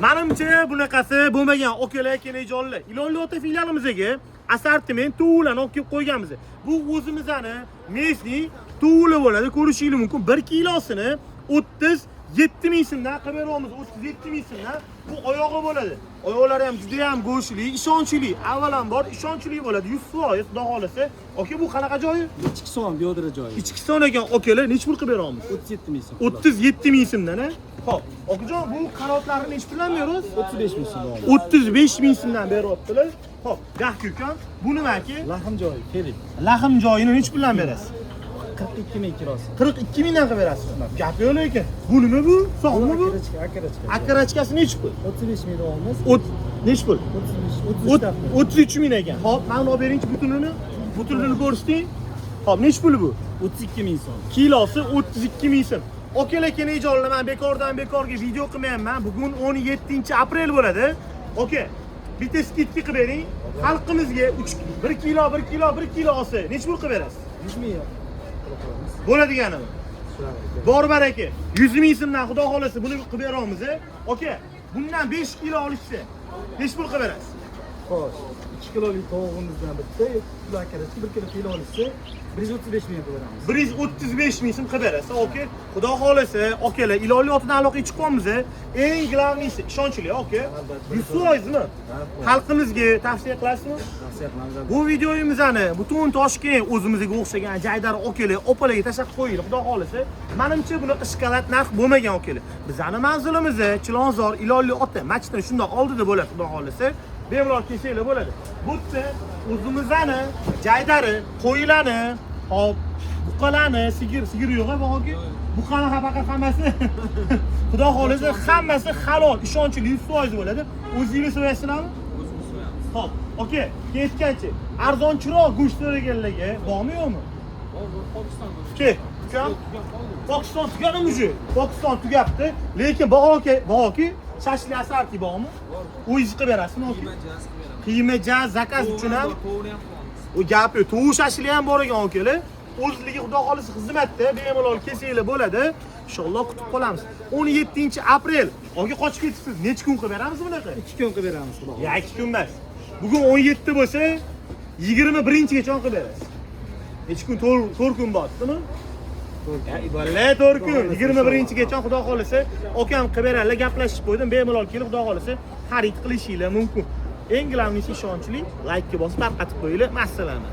Menimcha bunaqasi bo'lmagan okalar, akajonlar. Ilonli ota filialimizga assortiment to'g'rilan olib kelib qo'yganmiz. Bu o'zimizning mesni to'g'ri bo'ladi, ko'rishingiz mumkin. 1 kilosini 37 ming so'mdan qilib beramiz. 37 ming so'mdan bu oyog'i bo'ladi. Oyoqlari ham juda ham go'shli, ishonchli. Avvalambor ishonchli bo'ladi. 100% xudo xolasa. Oka, bu qanaqa joyi? Ichki son, biyodra joyi. Ichki son ekan, okalar, necha pul qilib beramiz? 37 ming so'm. 37 ming so'mdan, ha? Xo'p, okajon, bu qanotlarini necha puldan beramiz? 35 ming so'm. 35 ming so'mdan beryaptilar. Xo'p, gahkukan, bu nimaki? Lahm joyi, ferik. Lahm joyini necha puldan berasiz? 42 ming kilosi. 42 mingdan qilib berasiz. Gap yo'q lekin. Bu nima bu? Sog'mi bu? Akarachka. Akarachkasi necha pul? 35 ming olamiz. Necha pul? 33 ming ekan. Xo'p, mana olib bering butunini. Butunini ko'rsating. Xo'p, necha pul bu? 32 ming so'm. Kilosi 32 ming so'm. Okalar, akajonlar, men bekordan bekorga video qilmayapman. Bugun 17-aprel bo'ladi. Oka, bitta skidka qilib bering. Xalqimizga 1 kilo olsa, necha pul qilib berasiz? 100 ming. Bo'ladiganimi? Bor baraka. 100 ming so'mdan xudo xolasa buni qilib beramiz. Oka, bundan 5 kilo olishsa, necha pul qilib berasiz? Xo'sh, 2 kilolik tovuğumuzdan bitta, ular akarachka 1 kilo fil olishsa, 135 ming beramiz. 135 ming so'm qilib berasiz. Oka, xudo xolasa, okalar, ilonli otadan aloqaga chiqamiz. Eng glavnisi ishonchli, oka. 100%mi? Xalqimizga tavsiya qilasizmi? Tavsiya qilamiz. Bu videomizni butun Toshkent o'zimizga o'xshagan Jaydar okalar, opalarga tashlab qo'ying, xudo xolasa. Menimcha bunaqa shikolat narx bo'lmagan okalar. Bizning manzilimiz Chilonzor ilonli ota masjidning shundoq oldida bo'ladi, xudo xolasa. Bemalol kelsanglar bo'ladi. Bu yerda o'zimizning Jaydari, qo'ylarni, hop, buqalarni, sigir yo'q-a, boqki. Buqani faqat hammasi xudo xolasa hammasi halol, ishonchli 100% bo'ladi. O'zingiz so'raysizlarmi? O'zimiz so'yamiz. Xo'p, oka, ketganchi. Arzonchiroq go'sht so'raganlarga bormi yo'qmi? Bor, Pokiston go'shti. Ke, Pokiston tugadimi ju? Pokiston tugabdi, lekin boqoki, shashli asarki bormi? O'zingiz qilib berasizmi, oka? Qiyma jaz zakaz uchun ham. To'g'ri ham qilamiz. U gapi, tovuq shashli ham bor ekan, okalar. O'zligi xudo xolasa xizmatda bemalol kelsanglar bo'ladi. Inshaalloh kutib qolamiz. 17-aprel. Oga qochib ketibsiz. Necha kun qilib beramiz bunaqa? 2 kun qilib beramiz, xudo. Ya 2 kun emas. Bugun 17 bo'lsa, 21-gacha qilib berasiz. Necha kun? 4 kun bordimi? 4 kun. 21-gacha xudo xolasa, okam qilib beradilar, gaplashib qo'ydim. Bemalol kelib xudo xolasa xarid qilishinglar mumkin. Eng glavnisi ishonchli, like bosib tarqatib qo'yinglar. Masalani.